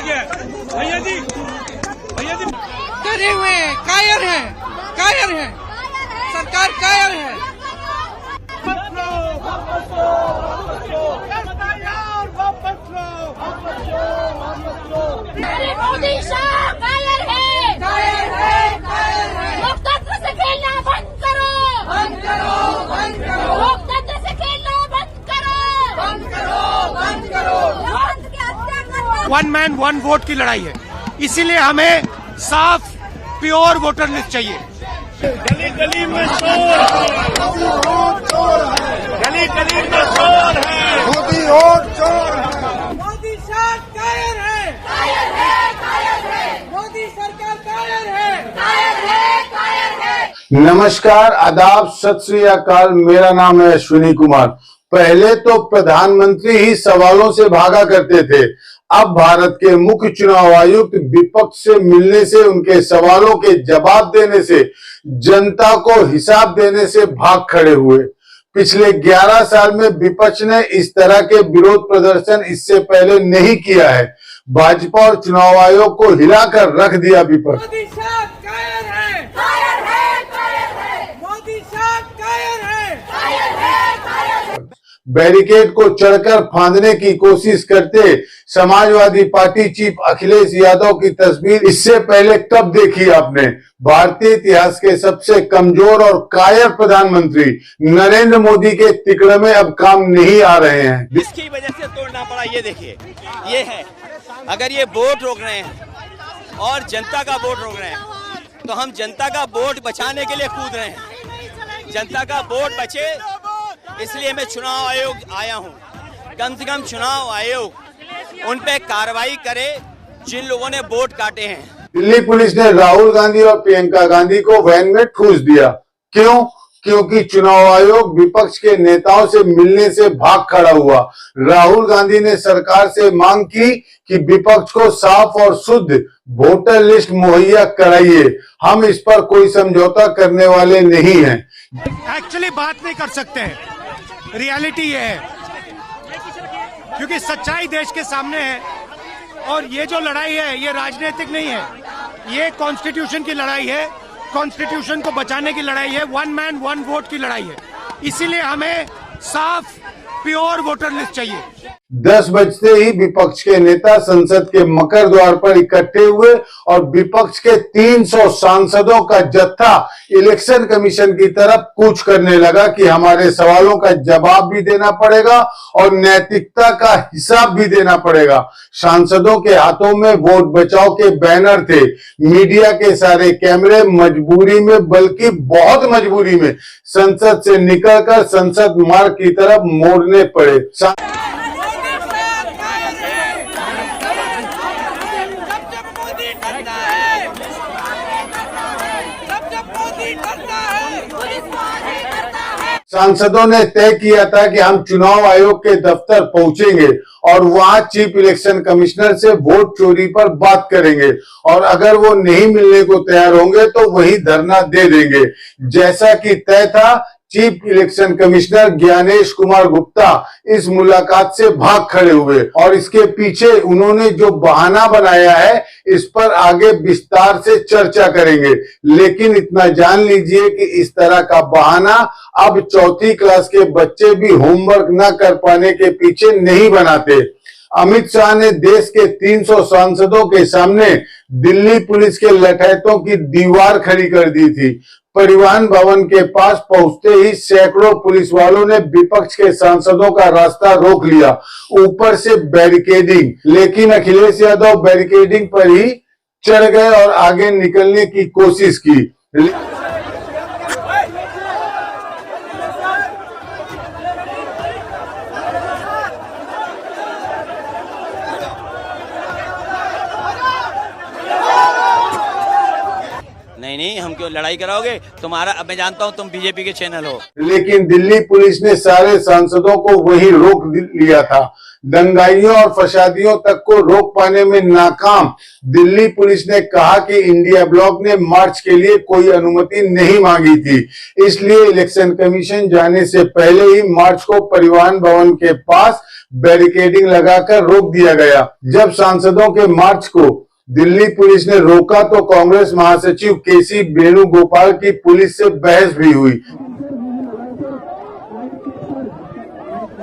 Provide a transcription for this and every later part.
गया है। भैया जी डरे हुए हैं, कायर हैं, सरकार कायर है। मोदी शाह कायर है। लोकतंत्र से खेलना बंद करो। लोकतंत्र से खेलना बंद करो। वन मैन वन वोट की लड़ाई है, इसीलिए हमें साफ प्योर वोटर लिस्ट चाहिए। गली गली में शोर है, गली गली में शोर है, मोदी और चोर है। मोदी शाह कायर है। मोदी सरकार कायर है। नमस्कार, आदाब, सत श्री अकाल। मेरा नाम है अश्विनी कुमार। पहले तो प्रधानमंत्री ही सवालों से भागा करते थे, अब भारत के मुख्य चुनाव आयुक्त विपक्ष से मिलने से, उनके सवालों के जवाब देने से, जनता को हिसाब देने से भाग खड़े हुए। पिछले 11 साल में विपक्ष ने इस तरह के विरोध प्रदर्शन इससे पहले नहीं किया है। भाजपा और चुनाव आयोग को हिलाकर रख दिया विपक्ष। मोदी शाह कायर है। मोदी शाह कायर है। बैरिकेड को चढ़कर फांदने की कोशिश करते समाजवादी पार्टी चीफ अखिलेश यादव की तस्वीर इससे पहले कब देखी आपने? भारतीय इतिहास के सबसे कमजोर और कायर प्रधानमंत्री नरेंद्र मोदी के तिकड़मे अब काम नहीं आ रहे हैं। इसकी वजह से तोड़ना पड़ा। ये देखिए, ये है, अगर ये वोट रोक रहे हैं और जनता का वोट रोक रहे हैं, तो हम जनता का वोट बचाने के लिए कूद रहे हैं। जनता का वोट बचे, इसलिए मैं चुनाव आयोग आया हूँ। कम से कम चुनाव आयोग उन पे कार्रवाई करे जिन लोगों ने वोट काटे हैं। दिल्ली पुलिस ने राहुल गांधी और प्रियंका गांधी को वैन में ठूस दिया। क्यों? क्योंकि चुनाव आयोग विपक्ष के नेताओं से मिलने से भाग खड़ा हुआ। राहुल गांधी ने सरकार से मांग की कि विपक्ष को साफ और शुद्ध वोटर लिस्ट मुहैया कराइए। हम इस पर कोई समझौता करने वाले नहीं हैं। एक्चुअली बात नहीं कर सकते हैं, रियलिटी ये है, क्योंकि सच्चाई देश के सामने है। और ये जो लड़ाई है, ये राजनीतिक नहीं है, ये कॉन्स्टिट्यूशन की लड़ाई है, कॉन्स्टिट्यूशन को बचाने की लड़ाई है, वन मैन वन वोट की लड़ाई है। इसीलिए हमें साफ प्योर वोटर लिस्ट चाहिए। 10 बजते ही विपक्ष के नेता संसद के मकर द्वार पर इकट्ठे हुए और विपक्ष के 300 सांसदों का जत्था इलेक्शन कमीशन की तरफ कूच करने लगा कि हमारे सवालों का जवाब भी देना पड़ेगा और नैतिकता का हिसाब भी देना पड़ेगा। सांसदों के हाथों में वोट बचाओ के बैनर थे। मीडिया के सारे कैमरे मजबूरी में, बल्कि बहुत मजबूरी में, संसद से निकलकर संसद मार्ग की तरफ मोड़ने पड़े। सांसदों ने तय किया था कि हम चुनाव आयोग के दफ्तर पहुंचेंगे और वहां चीफ इलेक्शन कमिश्नर से वोट चोरी पर बात करेंगे, और अगर वो नहीं मिलने को तैयार होंगे तो वही धरना दे देंगे। जैसा कि तय था, chief election commissioner Gyanesh Kumar Gupta इस मुलाकात से भाग खड़े हुए और इसके पीछे उन्होंने जो बहाना बनाया है, इस पर आगे विस्तार से चर्चा करेंगे। लेकिन इतना जान लीजिए कि इस तरह का बहाना अब 4th क्लास के बच्चे भी होमवर्क न कर पाने के पीछे नहीं बनाते। अमित शाह ने देश के 300 सांसदों के सामने दिल्ली पुलिस के लठैतों की दीवार खड़ी कर दी थी। परिवहन भवन के पास पहुंचते ही सैकड़ों पुलिस वालों ने विपक्ष के सांसदों का रास्ता रोक लिया, ऊपर से बैरिकेडिंग। लेकिन अखिलेश यादव बैरिकेडिंग पर ही चढ़ गए और आगे निकलने की कोशिश की। नहीं, हम क्यों लड़ाई कराओगे? तुम्हारा, अब मैं जानता हूं तुम बीजेपी के चैनल हो। लेकिन दिल्ली पुलिस ने सारे सांसदों को वहीं रोक लिया था। दंगाइयों और फसादियों तक को रोक पाने में नाकाम दिल्ली पुलिस ने कहा कि इंडिया ब्लॉक ने मार्च के लिए कोई अनुमति नहीं मांगी थी, इसलिए इलेक्शन कमीशन जाने से पहले ही मार्च को परिवहन भवन के पास बैरिकेडिंग लगाकर रोक दिया गया। जब सांसदों के मार्च को दिल्ली पुलिस ने रोका तो कांग्रेस महासचिव केसी वेणुगोपाल की पुलिस से बहस भी हुई।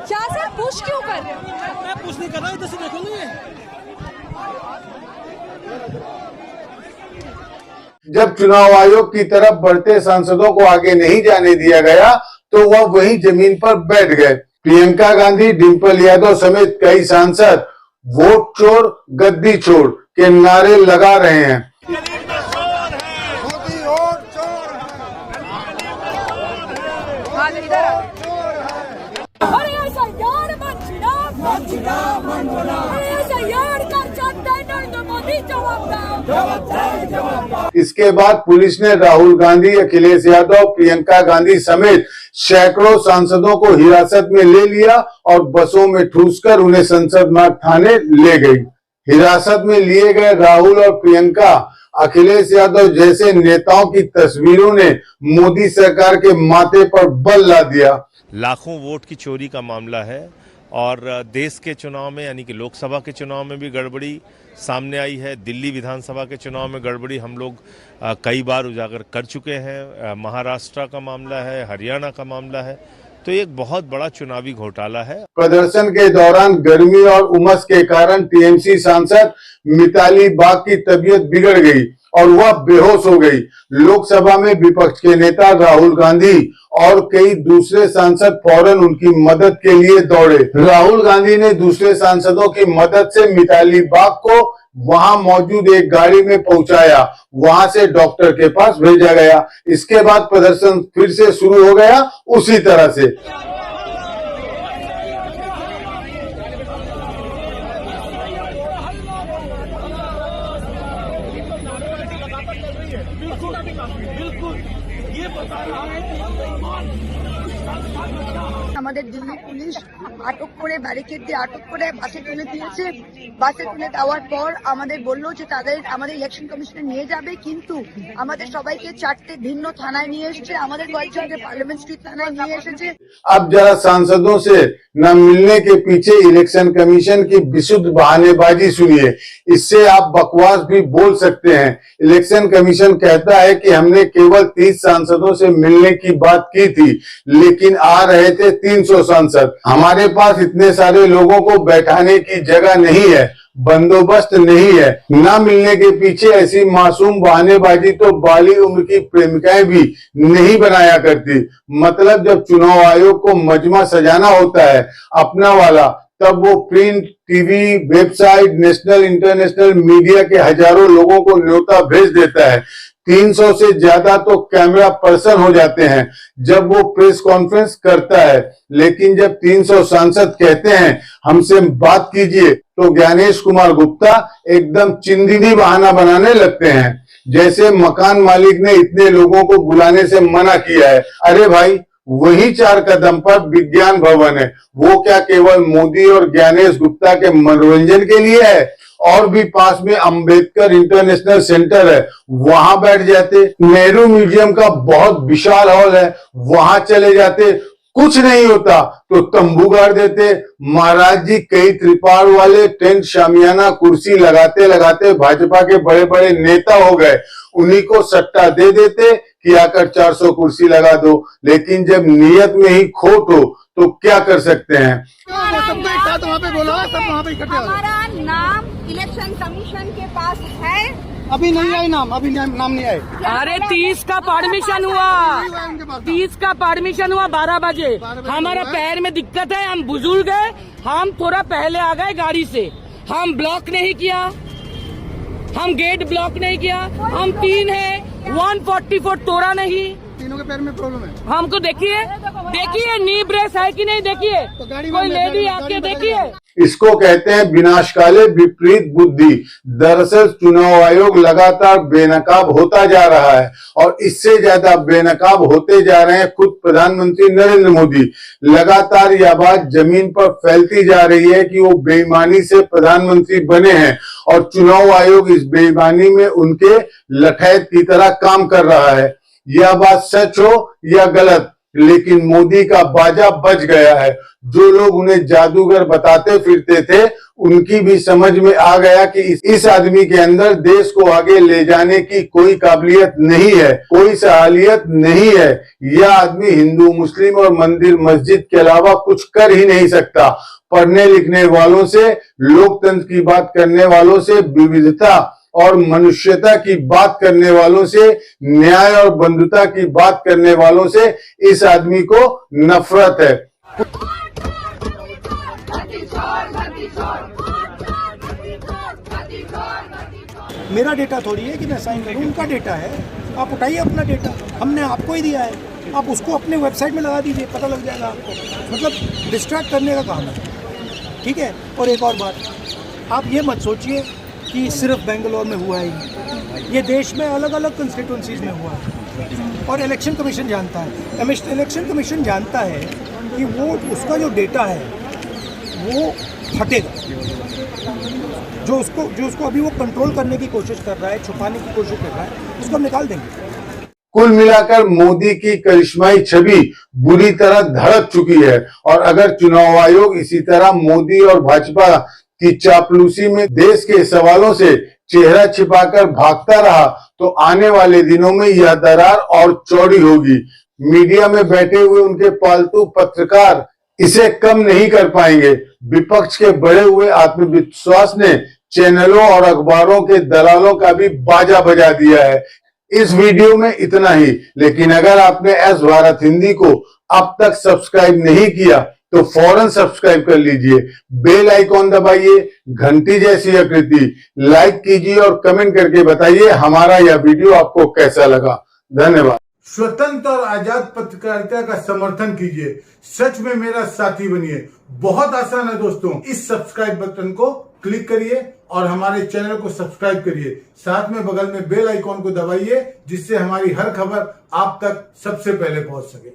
क्या सर पुश क्यों कर रहे हो? मैं पुश नहीं कर रहा, इधर से देखो ना ये। जब चुनाव आयोग की तरफ बढ़ते सांसदों को आगे नहीं जाने दिया गया तो वह वहीं जमीन पर बैठ गए। प्रियंका गांधी, डिंपल यादव समेत कई सांसद वोट चोर गद्दी छोड़ के नारे लगा रहे हैं। अरे ऐसा यार ऐसा यार कर सकता है नरेंद्र मोदी जवाब। इसके बाद पुलिस ने राहुल गांधी, अखिलेश यादव, प्रियंका गांधी समेत सैकड़ों सांसदों को हिरासत में ले लिया और बसों में ठूसकर उन्हें संसद मार्ग थाने ले गई। हिरासत में लिए गए राहुल और प्रियंका, अखिलेश यादव जैसे नेताओं की तस्वीरों ने मोदी सरकार के माथे पर बल ला दिया। लाखों वोट की चोरी का मामला है और देश के चुनाव में यानी कि लोकसभा के चुनाव में भी गड़बड़ी सामने आई है। दिल्ली विधानसभा के चुनाव में गड़बड़ी हम लोग कई बार उजागर कर चुके हैं। महाराष्ट्र का मामला है, हरियाणा का मामला है, तो एक बहुत बड़ा चुनावी घोटाला है। प्रदर्शन के दौरान गर्मी और उमस के कारण टीएमसी सांसद मिताली बाग की तबीयत बिगड़ गई और वह बेहोश हो गई। लोकसभा में विपक्ष के नेता राहुल गांधी और कई दूसरे सांसद फौरन उनकी मदद के लिए दौड़े। राहुल गांधी ने दूसरे सांसदों की मदद से मिताली बाग को वहां मौजूद एक गाड़ी में पहुंचाया, वहां से डॉक्टर के पास भेजा गया। इसके बाद प्रदर्शन फिर से शुरू हो गया उसी तरह से। আমাদের দিল্লি পুলিশ আটক করে ব্যারিকেড দিয়ে আটক করে বাসে তুলে দিয়েছে। বাসে তুলে দেওয়ার পর আমাদের বললো যে আমাদের ইলেকশন কমিশনে নিয়ে যাবে, কিন্তু আমাদের সবাইকে 4টে ভিন্ন থানায় নিয়ে এসেছে। আমাদের কয়েকজনকে পার্লামেন্ট স্ট্রিট থানায় নিয়ে এসেছে। अब जरा सांसदों से न मिलने के पीछे इलेक्शन कमीशन की विशुद्ध बहानेबाजी सुनिए। इससे आप बकवास भी बोल सकते हैं। इलेक्शन कमीशन कहता है कि हमने केवल 30 सांसदों से मिलने की बात की थी, लेकिन आ रहे थे 300 सांसद। हमारे पास इतने सारे लोगों को बैठाने की जगह नहीं है, बंदोबस्त नहीं है। ना मिलने के पीछे ऐसी मासूम बहानेबाजी तो बाली उम्र की प्रेमिकाएं भी नहीं बनाया करती। मतलब जब चुनाव आयोग को मजमा सजाना होता है अपना वाला, तब वो print, TV, website, national international media के हजारों लोगों को न्योता भेज देता है। 300 से ज्यादा तो कैमरा पर्सन हो जाते हैं जब वो प्रेस कॉन्फ्रेंस करता है। लेकिन जब 300 सांसद कहते हैं हमसे बात कीजिए, तो ज्ञानेश कुमार गुप्ता एकदम चिंदीदी बहाना बनाने लगते हैं, जैसे मकान मालिक ने इतने लोगों को बुलाने से मना किया है। अरे भाई, वही 4 कदम पर विज्ञान भवन है, वो क्या केवल मोदी और ज्ञानेश गुप्ता के मनोरंजन के लिए है? और भी पास में अंबेडकर इंटरनेशनल सेंटर है, वहां बैठ जाते। नेहरू म्यूजियम का बहुत विशाल हॉल है, वहां चले जाते। कुछ नहीं होता तो तंबू गाड़ देते। महाराज जी, कई त्रिपाल वाले टेंट, शामियाना, कुर्सी लगाते लगाते भाजपा के बड़े बड़े नेता हो गए। उन्हीं को सट्टा दे देते कि आकर 400 कुर्सी लगा दो। लेकिन जब नियत में ही खोट हो तो क्या कर सकते हैं? हमारा नाम इलेक्शन कमीशन के पास है। अभी नहीं आए नाम, अभी नाम नहीं आए। अरे 30 का परमिशन हुआ, 30 का परमिशन हुआ 12 बजे। हमारा पैर में दिक्कत है, हम बुजुर्ग हैं, हम थोड़ा पहले आ गए गाड़ी से। हम ब्लॉक नहीं किया, हम गेट ब्लॉक नहीं किया। हम 3 हैं, 144 तोड़ा नहीं। तीनों के पैर में प्रॉब्लम है। हमको देखिए नी ब्रेस है कि नहीं, देखिए कोई लेडी आके देखिए। इसको कहते हैं विनाशकाले विपरीत बुद्धि। दरअसल चुनाव आयोग लगातार बेनकाब होता जा रहा है और इससे ज्यादा बेनकाब होते जा रहे हैं खुद प्रधानमंत्री नरेंद्र मोदी। लगातार यह बात जमीन पर फैलती जा रही है कि वो बेईमानी से प्रधानमंत्री बने हैं और चुनाव आयोग इस बेईमानी में उनके लठैत की तरह काम कर रहा है। यह बात सच हो या गलत, लेकिन मोदी का बाजा बज गया है। जो लोग उन्हें जादूगर बताते फिरते थे, उनकी भी समझ में आ गया कि इस आदमी के अंदर देश को आगे ले जाने की कोई काबिलियत नहीं है, कोई सहालियत नहीं है। यह आदमी हिंदू, मुस्लिम और मंदिर मस्जिद के अलावा कुछ कर ही नहीं सकता। पढ़ने लिखने वालों से, लोकतंत्र की बात करने वालों से, विविधता और मनुष्यता की बात करने वालों से, न्याय और बंधुता की बात करने वालों से इस आदमी को नफरत है। मेरा डेटा थोड़ी है कि मैं साइन करूं, उनका डेटा है। आप उठाइए अपना डेटा, हमने आपको ही दिया है, आप उसको अपने वेबसाइट में लगा दीजिए, पता लग जाएगा आपको। मतलब डिस्ट्रैक्ट करने का काम है, ठीक है। और एक और बात, आप ये मत सोचिए कि सिर्फ बेंगलोर में हुआ है, ये देश में अलग अलग कंस्टिट्यूंसीज में हुआ है और इलेक्शन कमीशन जानता है। इलेक्शन कमीशन जानता है कि वो उसका जो डेटा है वो हटेगा, जो उसको अभी वो कंट्रोल करने की कोशिश कर रहा है, छुपाने की कोशिश कर रहा है, उसको हम निकाल देंगे। कुल मिलाकर मोदी की करिश्माई छवि बुरी तरह धड़क चुकी है और अगर चुनाव आयोग इसी तरह मोदी और भाजपा की चापलूसी में देश के सवालों से चेहरा छिपाकर भागता रहा तो आने वाले दिनों में यह दरार और चौड़ी होगी। मीडिया में बैठे हुए उनके पालतू पत्रकार इसे कम नहीं कर पाएंगे। विपक्ष के बढ़े हुए आत्मविश्वास ने चैनलों और अखबारों के दलालों का भी बाजा बजा दिया है। इस वीडियो में इतना ही, लेकिन अगर आपने एस भारत हिंदी को अब तक सब्सक्राइब नहीं किया तो फौरन सब्सक्राइब कर लीजिए, बेल आइकॉन दबाइए, घंटी जैसी आकृति लाइक कीजिए और कमेंट करके बताइए हमारा यह वीडियो आपको कैसा लगा। धन्यवाद। स्वतंत्र और आजाद पत्रकारिता का समर्थन कीजिए, सच में मेरा साथी बनिए। बहुत आसान है दोस्तों, इस सब्सक्राइब बटन को क्लिक करिए और हमारे चैनल को सब्सक्राइब करिए, साथ में बगल में बेल आइकॉन को दबाइए जिससे हमारी हर खबर आप तक सबसे पहले पहुंच सके।